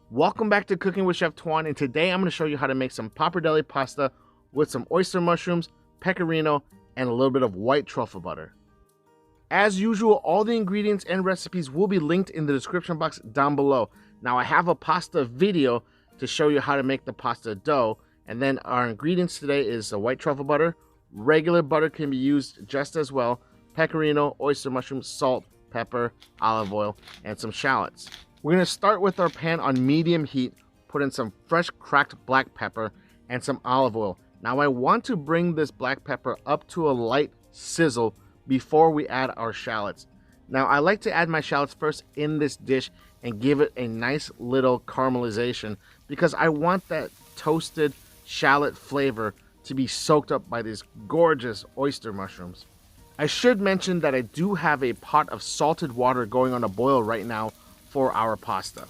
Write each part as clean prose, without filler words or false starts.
Welcome back to Cooking with Chef Tuan, and today I'm going to show you how to make some pappardelle pasta with some oyster mushrooms, pecorino, and a little bit of white truffle butter. As usual, all the ingredients and recipes will be linked in the description box down below. Now I have a pasta video to show you how to make the pasta dough, and then our ingredients today is a white truffle butter. Regular butter can be used just as well, pecorino, oyster mushrooms, salt, pepper, olive oil, and some shallots. We're going to start with our pan on medium heat, put in some fresh cracked black pepper and some olive oil. Now I want to bring this black pepper up to a light sizzle before we add our shallots. Now I like to add my shallots first in this dish and give it a nice little caramelization because I want that toasted shallot flavor to be soaked up by these gorgeous oyster mushrooms. I should mention that I do have a pot of salted water going on a boil right now for our pasta.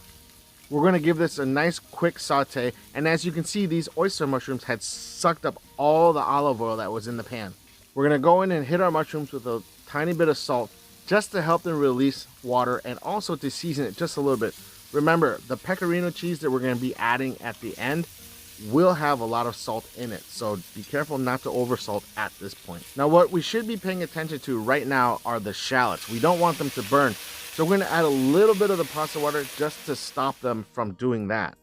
We're going to give this a nice quick saute, and as you can see, these oyster mushrooms had sucked up all the olive oil that was in the pan. We're going to go in and hit our mushrooms with a tiny bit of salt just to help them release water and also to season it just a little bit. Remember, the pecorino cheese that we're going to be adding at the end will have a lot of salt in it, so be careful not to over salt at this point. Now what we should be paying attention to right now are the shallots. We don't want them to burn, so we're going to add a little bit of the pasta water just to stop them from doing that.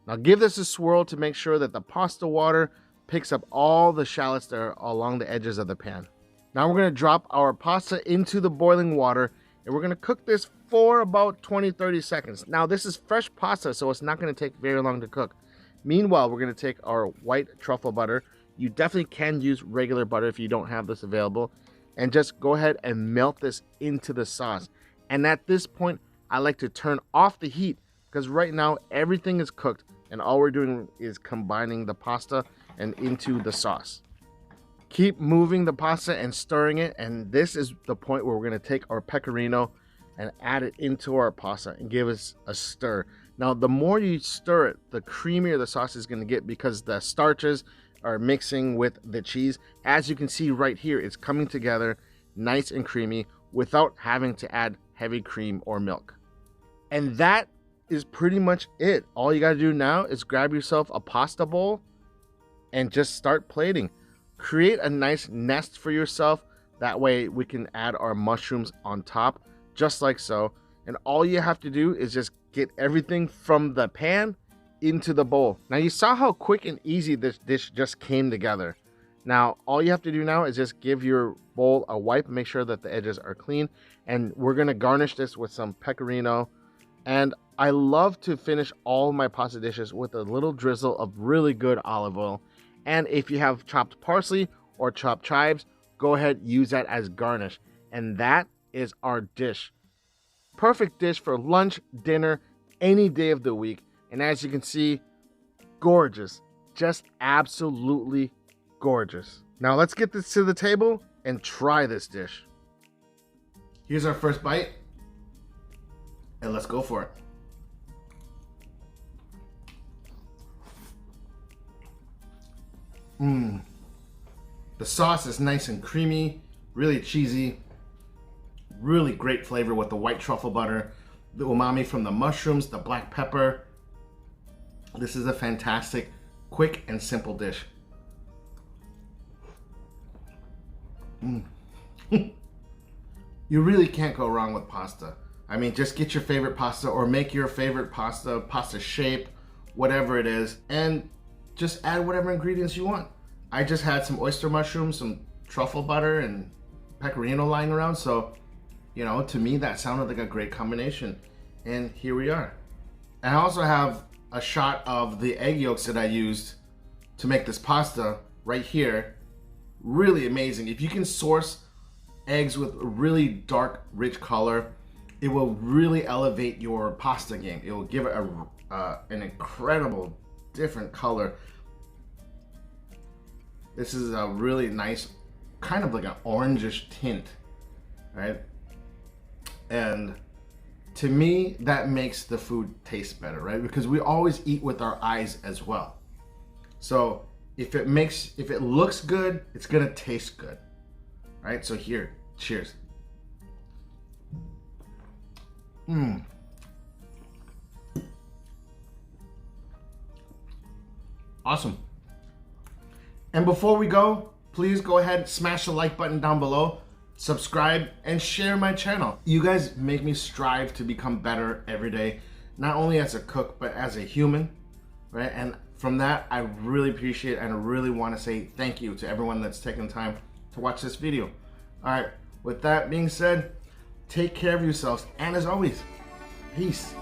Now give this a swirl to make sure that the pasta water picks up all the shallots that are along the edges of the pan. Now we're going to drop our pasta into the boiling water, and we're going to cook this for about 20-30 seconds. Now this is fresh pasta, so it's not going to take very long to cook. Meanwhile, we're going to take our white truffle butter. You definitely can use regular butter if you don't have this available, and just go ahead and melt this into the sauce. And at this point, I like to turn off the heat because right now everything is cooked and all we're doing is combining the pasta and into the sauce. Keep moving the pasta and stirring it, and this is the point where we're going to take our pecorino and add it into our pasta and give us a stir. Now, the more you stir it, the creamier the sauce is going to get because the starches are mixing with the cheese. As you can see right here, it's coming together nice and creamy without having to add heavy cream or milk. And that is pretty much it. All you got to do now is grab yourself a pasta bowl and just start plating. Create a nice nest for yourself. That way we can add our mushrooms on top, just like so. And all you have to do is just get everything from the pan into the bowl. Now you saw how quick and easy this dish just came together. Now all you have to do now is just give your bowl a wipe, make sure that the edges are clean, and we're going to garnish this with some pecorino. And I love to finish all my pasta dishes with a little drizzle of really good olive oil. And if you have chopped parsley or chopped chives, go ahead, use that as garnish. And that is our dish. Perfect dish for lunch, dinner, any day of the week. And as you can see, gorgeous. Just absolutely gorgeous. Now let's get this to the table and try this dish. Here's our first bite. And let's go for it. The sauce is nice and creamy, really cheesy. Really great flavor with the white truffle butter, the umami from the mushrooms, the black pepper. This is a fantastic, quick and simple dish. You really can't go wrong with pasta. I mean, just get your favorite pasta or make your favorite pasta shape, whatever it is, and just add whatever ingredients you want. I just had some oyster mushrooms, some truffle butter, and pecorino lying around, so you know, to me, that sounded like a great combination. And here we are. I also have a shot of the egg yolks that I used to make this pasta right here. Really amazing. If you can source eggs with a really dark, rich color, it will really elevate your pasta game. It will give it an incredible, different color. This is a really nice, kind of like an orangish tint, right? And to me, that makes the food taste better, right? Because we always eat with our eyes as well. So if it looks good, it's gonna taste good, right? So here, cheers. Awesome. And before we go, please go ahead, smash the like button down below, subscribe, and share my channel. You guys make me strive to become better every day, not only as a cook, but as a human, right? And from that, I really appreciate and I really want to say thank you to everyone that's taken time to watch this video. All right, with that being said, take care of yourselves, and as always, peace.